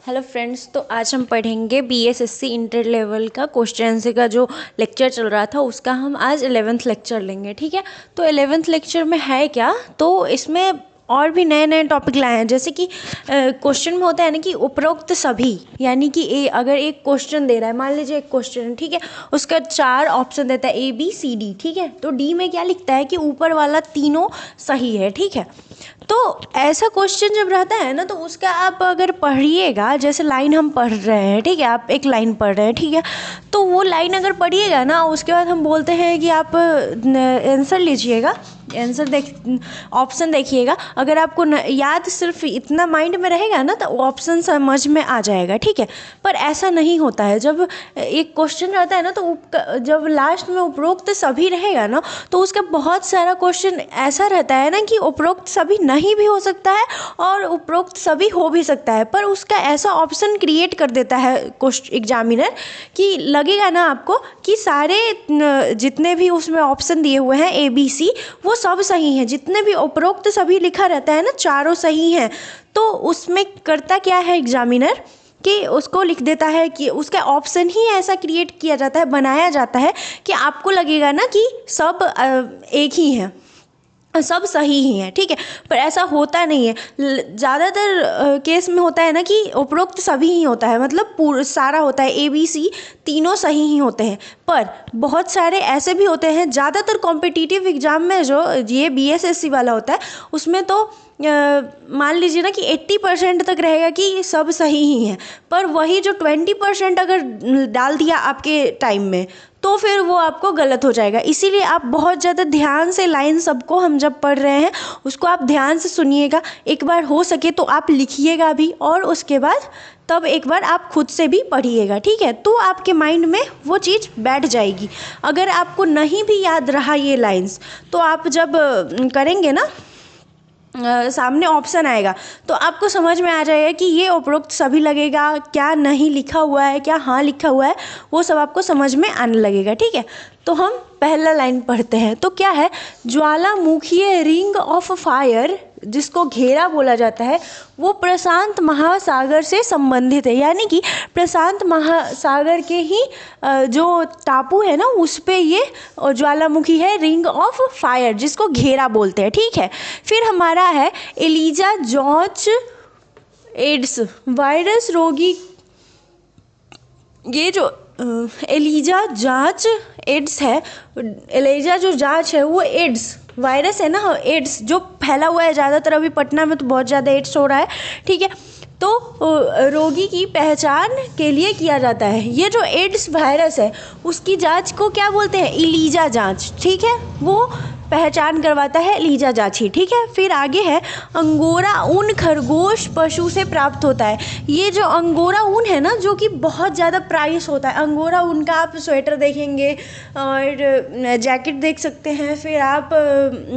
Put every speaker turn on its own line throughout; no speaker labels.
Hello friends, तो आज हम पढ़ेंगे बीएसएससी इंटर लेवल का क्वेश्चन आंसर का जो लेक्चर चल रहा था उसका हम आज 11th लेक्चर लेंगे। ठीक है, तो 11th लेक्चर में है क्या, तो इसमें और भी नए नए टॉपिक लाए हैं। जैसे कि क्वेश्चन में होता है ना कि उपरोक्त सभी, यानी कि अगर एक क्वेश्चन दे रहा है, मान लीजिए एक क्वेश्चन है, ठीक है, उसका 4 ऑप्शन देता है ABCD, ठीक है, तो डी में क्या लिखता है कि ऊपर वाला तीनों सही है। ठीक है, तो ऐसा क्वेश्चन जब रहता है ना, तो उसका आप अगर पढ़िएगा, जैसे लाइन हम पढ़ रहे हैं, ठीक है, आप एक लाइन पढ़ रहे हैं, ठीक है, तो वो लाइन अगर पढ़िएगा ना, उसके बाद हम बोलते हैं कि आप आंसर लीजिएगा, आंसर ऑप्शन देखिएगा। अगर आपको याद सिर्फ इतना माइंड में रहेगा ना, तो ऑप्शन समझ में आ जाएगा। ठीक है, पर ऐसा नहीं होता है। जब एक क्वेश्चन रहता है ना, तो जब लास्ट में उपरोक्त सभी रहेगा ना, तो उसका बहुत सारा क्वेश्चन ऐसा रहता है ना कि उपरोक्त सभी नहीं भी हो सकता है और उपरोक्त सभी हो भी सकता है, पर उसका ऐसा ऑप्शन क्रिएट कर देता है क्वेश्चन एग्जामिनर कि लगेगा ना आपको कि सारे जितने भी उसमें ऑप्शन दिए हुए हैं ABC, वो सब सही हैं। जितने भी उपरोक्त सभी लिखा रहता है ना, चारों सही हैं। तो उसमें करता क्या है एग्जामिनर कि उसको लिख देता है कि उसका ऑप्शन ही ऐसा क्रिएट किया जाता है, बनाया जाता है कि आपको लगेगा ना कि सब एक ही हैं, सब सही ही हैं। ठीक है, पर ऐसा होता नहीं है। ज़्यादातर केस में होता है ना कि उपरोक्त सभी ही होता है, मतलब पूरा सारा होता है, ABC तीनों सही ही होते हैं। पर बहुत सारे ऐसे भी होते हैं, ज़्यादातर कॉम्पिटिटिव एग्ज़ाम में जो ये BSSC वाला होता है, उसमें तो मान लीजिए ना कि 80% तक रहेगा कि सब सही ही हैं, पर वही जो 20% अगर डाल दिया आपके टाइम में, तो फिर वो आपको गलत हो जाएगा। इसीलिए आप बहुत ज़्यादा ध्यान से लाइन सबको हम जब पढ़ रहे हैं उसको आप ध्यान से सुनिएगा। एक बार हो सके तो आप लिखिएगा भी, और उसके बाद तब एक बार आप खुद से भी पढ़िएगा। ठीक है, तो आपके माइंड में वो चीज़ बैठ जाएगी। अगर आपको नहीं भी याद रहा ये लाइंस, तो आप जब करेंगे ना, सामने ऑप्शन आएगा, तो आपको समझ में आ जाएगा कि ये उपरोक्त सभी लगेगा, क्या नहीं लिखा हुआ है, क्या हाँ लिखा हुआ है, वो सब आपको समझ में आने लगेगा। ठीक है, तो हम पहला लाइन पढ़ते हैं। तो क्या है, ज्वालामुखीय रिंग ऑफ फायर जिसको घेरा बोला जाता है, वो प्रशांत महासागर से संबंधित है। यानी कि प्रशांत महासागर के ही जो टापू है ना, उस पे ये ज्वालामुखी है, रिंग ऑफ फायर जिसको घेरा बोलते हैं। ठीक है, फिर हमारा है एलिजा जॉर्ज एड्स वायरस रोगी। ये जो एलिजा जांच एड्स है, एलिजा जो जांच है वो एड्स वायरस है ना, एड्स जो फैला हुआ है ज़्यादातर, अभी पटना में तो बहुत ज़्यादा एड्स हो रहा है। ठीक है, तो रोगी की पहचान के लिए किया जाता है। ये जो एड्स वायरस है उसकी जांच को क्या बोलते हैं, एलिजा जांच। ठीक है, वो पहचान करवाता है एलिजा जांची। ठीक है, फिर आगे है अंगोरा ऊन खरगोश पशु से प्राप्त होता है। ये जो अंगोरा ऊन है ना, जो कि बहुत ज़्यादा प्राइस होता है। अंगोरा ऊन का आप स्वेटर देखेंगे और जैकेट देख सकते हैं, फिर आप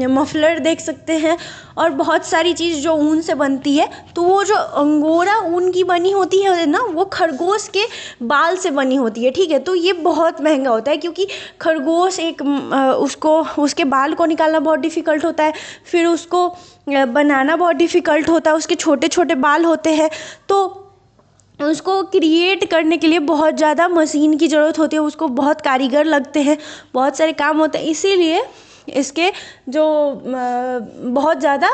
मफलर देख सकते हैं, और बहुत सारी चीज़ जो ऊन से बनती है। तो वो जो अंगोरा ऊन की बनी होती है ना, वो खरगोश के बाल से बनी होती है। ठीक है, तो ये बहुत महंगा होता है, क्योंकि खरगोश एक उसको उसके बाल को निकालना बहुत डिफ़िकल्ट होता है, फिर उसको बनाना बहुत डिफ़िकल्ट होता है, उसके छोटे छोटे बाल होते हैं, तो उसको क्रिएट करने के लिए बहुत ज़्यादा मशीन की ज़रूरत होती है, उसको बहुत कारीगर लगते हैं, बहुत सारे काम होते हैं। इसीलिए इसके जो बहुत ज़्यादा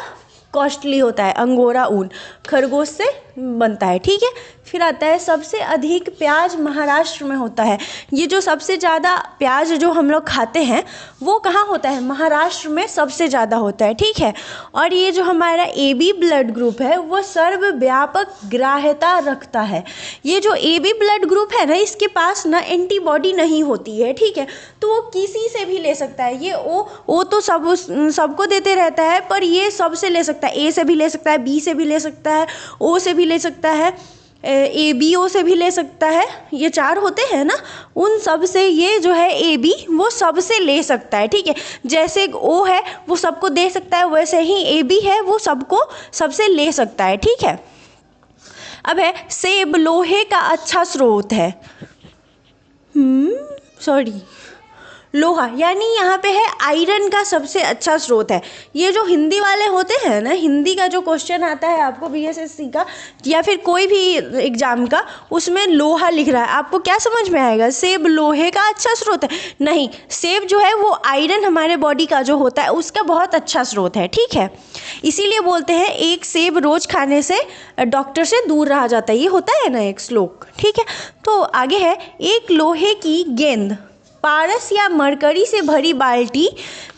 कॉस्टली होता है, अंगोरा ऊन खरगोश से बनता है। ठीक है, फिर आता है सबसे अधिक प्याज महाराष्ट्र में होता है। ये जो सबसे ज़्यादा प्याज जो हम लोग खाते हैं वो कहाँ होता है, महाराष्ट्र में सबसे ज़्यादा होता है। ठीक है, और ये जो हमारा AB ब्लड ग्रुप है वो सर्वव्यापक ग्राह्यता रखता है। ये जो AB ब्लड ग्रुप है ना, इसके पास ना एंटीबॉडी नहीं होती है। ठीक है, तो वो किसी से भी ले सकता है। ये ओ तो सबको देते रहता है, पर ये सबसे ले सकता है। A से भी ले सकता है, B से भी ले सकता है, O से भी ले सकता है, ABO से भी ले सकता है। ये 4 होते हैं ना, उन सब से ये जो है AB वो सबसे ले सकता है। ठीक है, जैसे O है वो सबको दे सकता है, वैसे ही AB है वो सबको सबसे ले सकता है। ठीक है, अब है सेब लोहे का अच्छा स्रोत है। सॉरी, लोहा यानी यहाँ पे है आयरन का सबसे अच्छा स्रोत है। ये जो हिंदी वाले होते हैं ना, हिंदी का जो क्वेश्चन आता है आपको बीएसएससी का या फिर कोई भी एग्जाम का, उसमें लोहा लिख रहा है, आपको क्या समझ में आएगा? सेब लोहे का अच्छा स्रोत है? नहीं, सेब जो है वो आयरन हमारे बॉडी का जो होता है उसका बहुत अच्छा स्रोत है, ठीक है। इसीलिए बोलते हैं एक सेब रोज खाने से डॉक्टर से दूर रहा जाता है, ये होता है ना एक श्लोक, ठीक है। तो आगे है, एक लोहे की गेंद पारस या मरकरी से भरी बाल्टी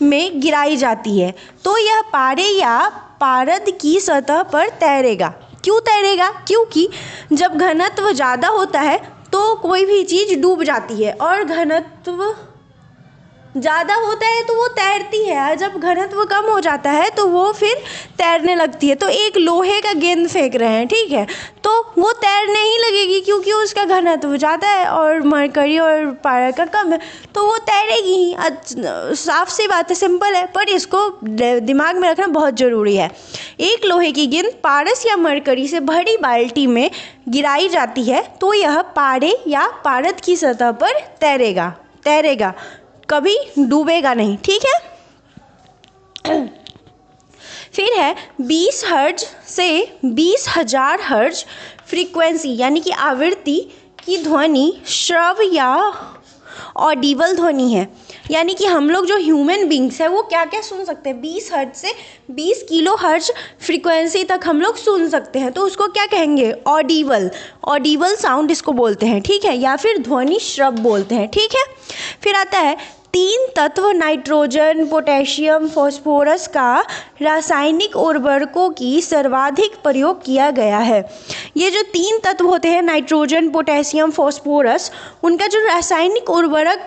में गिराई जाती है तो यह पारे या पारद की सतह पर तैरेगा। क्यों तैरेगा? क्योंकि जब घनत्व ज़्यादा होता है तो कोई भी चीज़ डूब जाती है, और घनत्व ज़्यादा होता है तो वो तैरती है, और जब घनत्व कम हो जाता है तो वो फिर तैरने लगती है। तो एक लोहे का गेंद फेंक रहे हैं, ठीक है, तो वो तैरने ही लगेगी क्योंकि उसका घनत्व ज़्यादा है और मरकरी और पारा का कम है, तो वो तैरेगी ही। साफ सी बात है, सिंपल है, पर इसको दिमाग में रखना बहुत ज़रूरी है। एक लोहे की गेंद पारस या मरकरी से भरी बाल्टी में गिराई जाती है तो यह पारे या पारद की सतह पर तैरेगा, कभी डूबेगा नहीं, ठीक है। फिर है 20 हर्ट्ज से 20,000 हर्ट्ज फ्रीक्वेंसी यानी कि आवृत्ति की ध्वनि श्रव या ऑडिबल ध्वनि है। यानी कि हम लोग जो ह्यूमन बींग्स है वो क्या क्या सुन सकते हैं? 20 हर्ट्ज से 20 किलो हर्ट्ज फ्रीक्वेंसी तक हम लोग सुन सकते हैं, तो उसको क्या कहेंगे? ऑडिबल साउंड इसको बोलते हैं, ठीक है, या फिर ध्वनि श्रव बोलते हैं, ठीक है। फिर आता है 3 तत्व नाइट्रोजन, पोटेशियम, फॉस्फोरस का रासायनिक उर्वरकों की सर्वाधिक प्रयोग किया गया है। ये जो 3 तत्व होते हैं नाइट्रोजन, पोटेशियम, फॉस्फोरस, उनका जो रासायनिक उर्वरक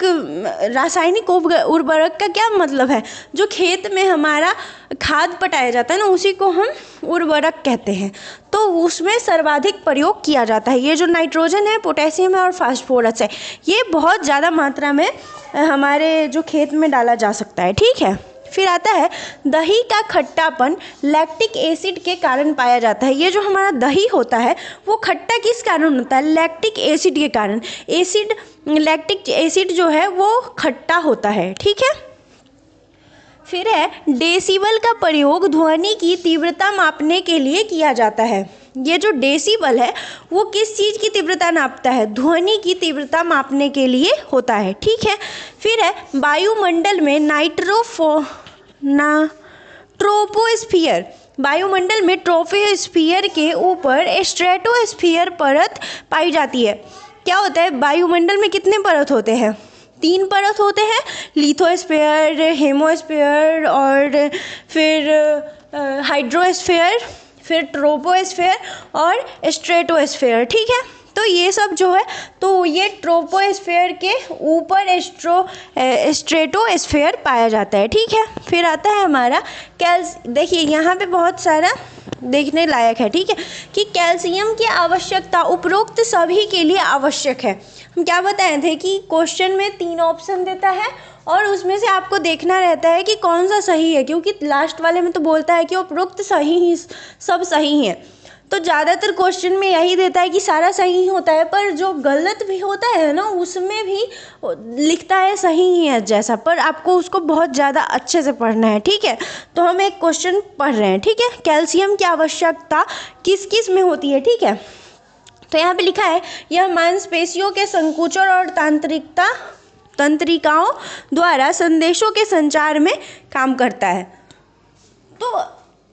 का क्या मतलब है? जो खेत में हमारा खाद पटाया जाता है ना, उसी को हम उर्वरक कहते हैं, तो उसमें सर्वाधिक प्रयोग किया जाता है। ये जो नाइट्रोजन है, पोटेशियम है और फास्फोरस है, ये बहुत ज़्यादा मात्रा में हमारे जो खेत में डाला जा सकता है, ठीक है। फिर आता है दही का खट्टापन लैक्टिक एसिड के कारण पाया जाता है। ये जो हमारा दही होता है वो खट्टा किस कारण होता है? लैक्टिक एसिड के कारण। लैक्टिक एसिड जो है वो खट्टा होता है, ठीक है। फिर है डेसिबल का प्रयोग ध्वनि की तीव्रता मापने के लिए किया जाता है। ये जो डेसिबल है वो किस चीज़ की तीव्रता नापता है? ध्वनि की तीव्रता मापने के लिए होता है, ठीक है। फिर है वायुमंडल में ट्रोपोस्फियर, वायुमंडल में ट्रोपोस्फियर के ऊपर स्ट्रेटोस्फियर परत पाई जाती है। क्या होता है? वायुमंडल में कितने परत होते हैं? 3 परत होते हैं, लिथोस्फीयर, हेमोस्फीयर और फिर हाइड्रोस्फीयर, फिर ट्रोपोस्फीयर और स्ट्रेटोस्फीयर, ठीक है। तो ये सब जो है, तो ये ट्रोपोस्फीयर के ऊपर स्ट्रेटोस्फीयर पाया जाता है, ठीक है। फिर आता है हमारा देखिए यहाँ पे बहुत सारा देखने लायक है, ठीक है, कि कैल्शियम की आवश्यकता उपरोक्त सभी के लिए आवश्यक है। हम क्या बताए थे कि क्वेश्चन में 3 ऑप्शन देता है और उसमें से आपको देखना रहता है कि कौन सा सही है, क्योंकि लास्ट वाले में तो बोलता है कि उपरोक्त सही ही सब सही हैं, तो ज़्यादातर क्वेश्चन में यही देता है कि सारा सही ही होता है, पर जो गलत भी होता है ना उसमें भी लिखता है सही ही है जैसा, पर आपको उसको बहुत ज़्यादा अच्छे से पढ़ना है, ठीक है। तो हम एक क्वेश्चन पढ़ रहे हैं, ठीक है। कैल्शियम की आवश्यकता किस किस में होती है, ठीक है। तो यहाँ पे लिखा है यह मांसपेशियों के संकुचन और तंत्रिकाओं द्वारा संदेशों के संचार में काम करता है। तो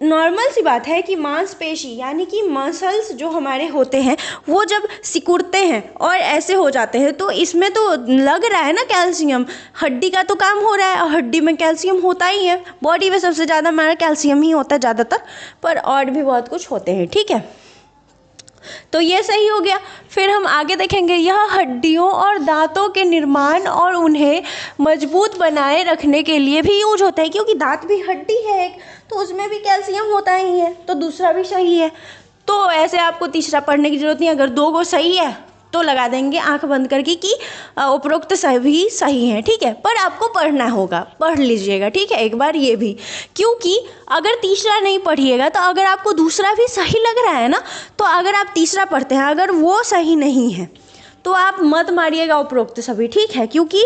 नॉर्मल सी बात है कि मांसपेशी यानी कि मसल्स जो हमारे होते हैं वो जब सिकुड़ते हैं और ऐसे हो जाते हैं, तो इसमें तो लग रहा है ना कैल्शियम, हड्डी का तो काम हो रहा है और हड्डी में कैल्शियम होता ही है। बॉडी में सबसे ज़्यादा हमारा कैल्शियम ही होता है ज़्यादातर, पर और भी बहुत कुछ होते हैं, ठीक है। तो ये सही हो गया। फिर हम आगे देखेंगे, यह हड्डियों और दांतों के निर्माण और उन्हें मजबूत बनाए रखने के लिए भी यूज होता है, क्योंकि दांत भी हड्डी है एक, तो उसमें भी कैल्शियम होता ही है, तो दूसरा भी सही है। तो ऐसे आपको तीसरा पढ़ने की जरूरत नहीं, अगर 2 को सही है तो लगा देंगे आंख बंद करके कि उपरोक्त सभी सही हैं, ठीक है। पर आपको पढ़ना होगा, पढ़ लीजिएगा, ठीक है, एक बार ये भी, क्योंकि अगर तीसरा नहीं पढ़िएगा तो अगर आपको दूसरा भी सही लग रहा है ना, तो अगर आप तीसरा पढ़ते हैं अगर वो सही नहीं है तो आप मत मारिएगा उपरोक्त सभी, ठीक है, क्योंकि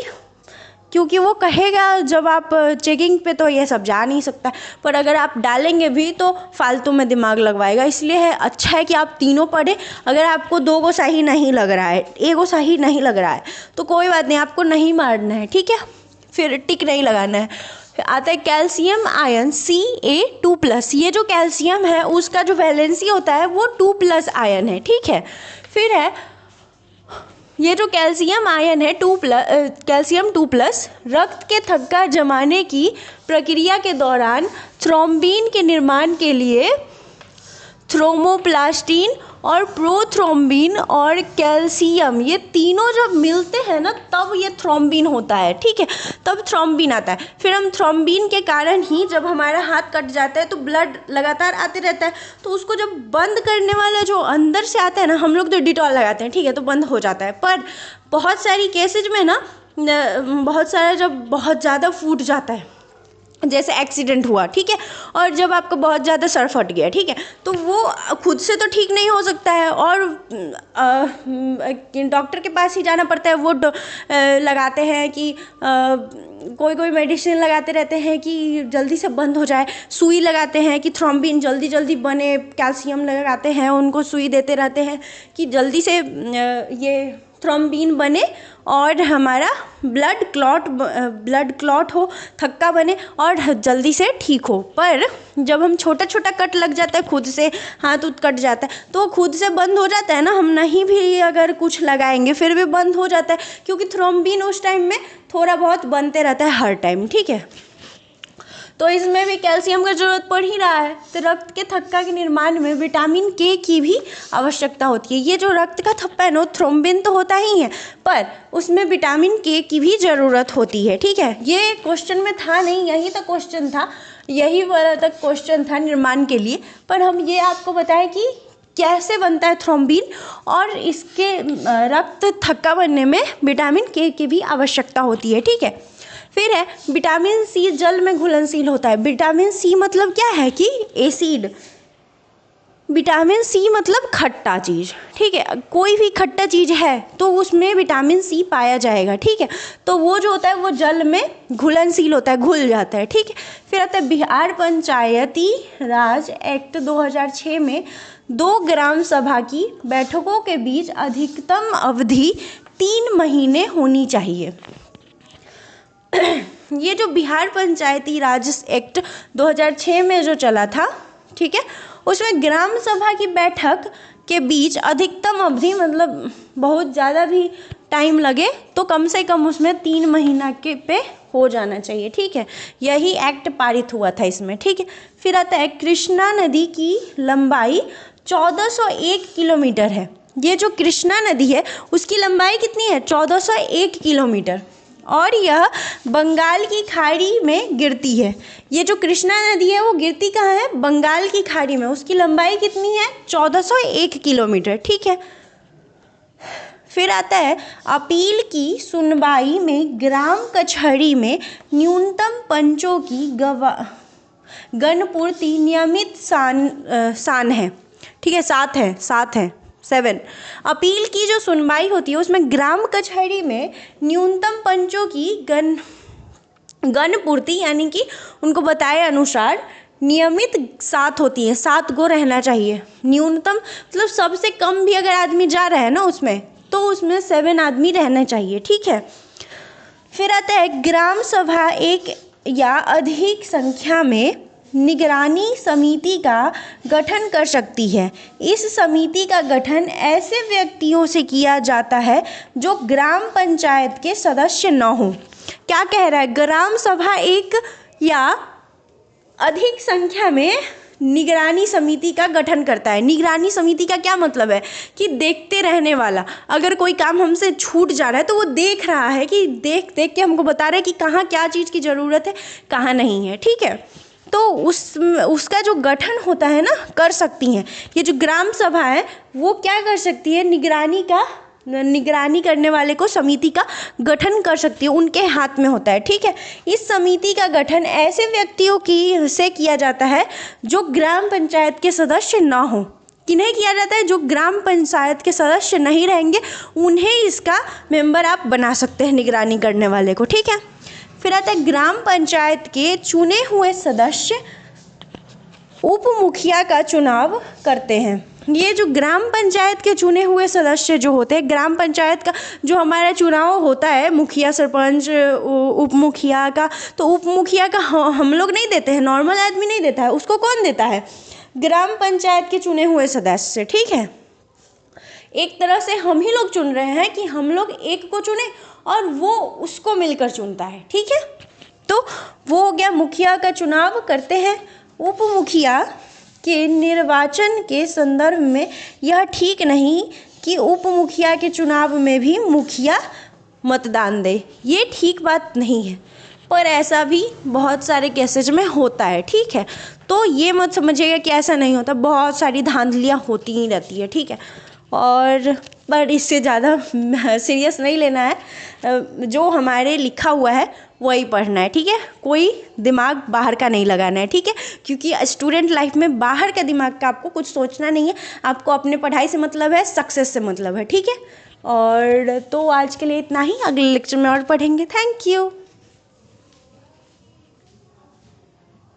क्योंकि वो कहेगा जब आप चेकिंग पे तो ये सब जा नहीं सकता, पर अगर आप डालेंगे भी तो फालतू में दिमाग लगवाएगा। इसलिए है अच्छा है कि आप तीनों पढ़ें। अगर आपको 2 को सही नहीं लग रहा है, 1 को सही नहीं लग रहा है तो कोई बात नहीं, आपको नहीं मारना है, ठीक है, फिर टिक नहीं लगाना है। फिर आता है कैल्शियम आयन Ca2+। ये जो कैल्शियम है उसका जो वैलेंसी होता है वो 2+ आयन है, ठीक है। फिर है ये जो कैल्शियम आयन है कैल्शियम 2+ रक्त के थक्का जमाने की प्रक्रिया के दौरान थ्रोम्बिन के निर्माण के लिए थ्रोम्बोप्लास्टिन और प्रोथ्रोम्बिन और कैल्शियम ये तीनों जब मिलते हैं ना तब ये थ्रोम्बिन होता है, ठीक है, तब थ्रोम्बिन आता है। फिर हम थ्रोम्बिन के कारण ही जब हमारा हाथ कट जाता है तो ब्लड लगातार आते रहता है, तो उसको जब बंद करने वाला जो अंदर से आता है ना, हम लोग तो डिटॉल लगाते हैं, ठीक है, तो बंद हो जाता है। पर बहुत सारी केसेज में ना बहुत सारा जब बहुत ज़्यादा फूट जाता है, जैसे एक्सीडेंट हुआ, ठीक है, और जब आपका बहुत ज़्यादा सर फट गया, ठीक है, तो वो खुद से तो ठीक नहीं हो सकता है और डॉक्टर के पास ही जाना पड़ता है। वो लगाते हैं कि कोई कोई मेडिसिन लगाते रहते हैं कि जल्दी से बंद हो जाए, सुई लगाते हैं कि थ्रोम्बिन जल्दी जल्दी बने, कैल्शियम लगाते हैं, उनको सुई देते रहते हैं कि जल्दी से ये थ्रोम्बिन बने और हमारा ब्लड क्लॉट हो, थक्का बने और जल्दी से ठीक हो। पर जब हम छोटा छोटा कट लग जाता है, खुद से हाथ उत कट जाता है तो खुद से बंद हो जाता है ना, हम नहीं भी अगर कुछ लगाएंगे फिर भी बंद हो जाता है, क्योंकि थ्रोम्बिन उस टाइम में थोड़ा बहुत बनते रहता है हर टाइम, ठीक है। तो इसमें भी कैल्शियम का ज़रूरत पड़ ही रहा है। तो रक्त के थक्का के निर्माण में विटामिन के की भी आवश्यकता होती है। ये जो रक्त का थप्पा है ना, थ्रोम्बिन तो होता ही है, पर उसमें विटामिन के की भी ज़रूरत होती है, ठीक है। ये क्वेश्चन में था नहीं, यही तक क्वेश्चन था, यही वाला तक क्वेश्चन था निर्माण के लिए। पर हम ये आपको बताएं कि कैसे बनता है थ्रोम्बिन और इसके रक्त थक्का बनने में विटामिन के की भी आवश्यकता होती है, ठीक है। फिर है विटामिन सी जल में घुलनशील होता है। विटामिन सी मतलब क्या है कि एसिड, विटामिन सी मतलब खट्टा चीज़, ठीक है, कोई भी खट्टा चीज़ है तो उसमें विटामिन सी पाया जाएगा, ठीक है। तो वो जो होता है वो जल में घुलनशील होता है, घुल जाता है, ठीक है। फिर आता है बिहार पंचायती राज एक्ट 2006 में 2 ग्राम सभा की बैठकों के बीच अधिकतम अवधि 3 महीने होनी चाहिए। ये जो बिहार पंचायती राज एक्ट 2006 में जो चला था, ठीक है, उसमें ग्राम सभा की बैठक के बीच अधिकतम अवधि मतलब बहुत ज़्यादा भी टाइम लगे तो कम से कम उसमें 3 महीना के पे हो जाना चाहिए, ठीक है। यही एक्ट पारित हुआ था इसमें, ठीक है। फिर आता है कृष्णा नदी की लंबाई 1401 किलोमीटर है। ये जो कृष्णा नदी है उसकी लंबाई कितनी है? 1401 किलोमीटर, और यह बंगाल की खाड़ी में गिरती है। ये जो कृष्णा नदी है वो गिरती कहाँ है? बंगाल की खाड़ी में। उसकी लंबाई कितनी है? 1401 किलोमीटर, ठीक है। फिर आता है अपील की सुनवाई में ग्राम कचहरी में न्यूनतम पंचों की गणपूर्ति नियमित सान है, ठीक है, 7 है 7। अपील की जो सुनवाई होती है उसमें ग्राम कचहरी में न्यूनतम पंचों की गणपूर्ति यानी कि उनको बताए अनुसार नियमित 7 होती है, 7 गो रहना चाहिए। न्यूनतम मतलब सबसे कम भी अगर आदमी जा रहा है ना उसमें तो उसमें 7 आदमी रहना चाहिए, ठीक है। फिर आता है ग्राम सभा एक या अधिक संख्या में निगरानी समिति का गठन कर सकती है। इस समिति का गठन ऐसे व्यक्तियों से किया जाता है जो ग्राम पंचायत के सदस्य न हो। क्या कह रहा है? ग्राम सभा एक या अधिक संख्या में निगरानी समिति का गठन करता है। निगरानी समिति का क्या मतलब है कि देखते रहने वाला। अगर कोई काम हमसे छूट जा रहा है तो वो देख रहा है कि देख देख के हमको बता रहा है कि कहाँ क्या चीज़ की ज़रूरत है, कहाँ नहीं है, ठीक है। तो उसका जो गठन होता है ना, कर सकती हैं। ये जो ग्राम सभा है वो क्या कर सकती है? निगरानी करने वाले को समिति का गठन कर सकती है, उनके हाथ में होता है, ठीक है। इस समिति का गठन ऐसे व्यक्तियों की से किया जाता है जो ग्राम पंचायत के सदस्य ना हो। किन्हें किया जाता है? जो ग्राम पंचायत के सदस्य नहीं रहेंगे उन्हें इसका मेंबर आप बना सकते हैं, निगरानी करने वाले को, ठीक है। फिर आता है ग्राम पंचायत के चुने हुए सदस्य उप मुखिया का चुनाव करते हैं। ये जो ग्राम पंचायत के चुने हुए सदस्य जो होते हैं, ग्राम पंचायत का जो हमारा चुनाव होता है मुखिया सरपंच उप मुखिया का, तो उप मुखिया का हम लोग नहीं देते हैं, नॉर्मल आदमी नहीं देता है, उसको कौन देता है? ग्राम पंचायत के चुने हुए सदस्य। ठीक है, एक तरह से हम ही लोग चुन रहे हैं कि हम लोग एक को चुने और वो उसको मिलकर चुनता है। ठीक है, तो वो हो गया, मुखिया का चुनाव करते हैं। उप मुखिया के निर्वाचन के संदर्भ में यह ठीक नहीं कि उप मुखिया के चुनाव में भी मुखिया मतदान दे, ये ठीक बात नहीं है, पर ऐसा भी बहुत सारे केसेज में होता है। ठीक है, तो ये मत समझिएगा कि ऐसा नहीं होता, बहुत सारी धांधलियाँ होती ही रहती है। ठीक है, और पर इससे ज़्यादा सीरियस नहीं लेना है, जो हमारे लिखा हुआ है वही पढ़ना है। ठीक है, कोई दिमाग बाहर का नहीं लगाना है। ठीक है, क्योंकि स्टूडेंट लाइफ में बाहर का दिमाग का आपको कुछ सोचना नहीं है, आपको अपने पढ़ाई से मतलब है, सक्सेस से मतलब है। ठीक है, और तो आज के लिए इतना ही, अगले लेक्चर में और पढ़ेंगे। Thank you.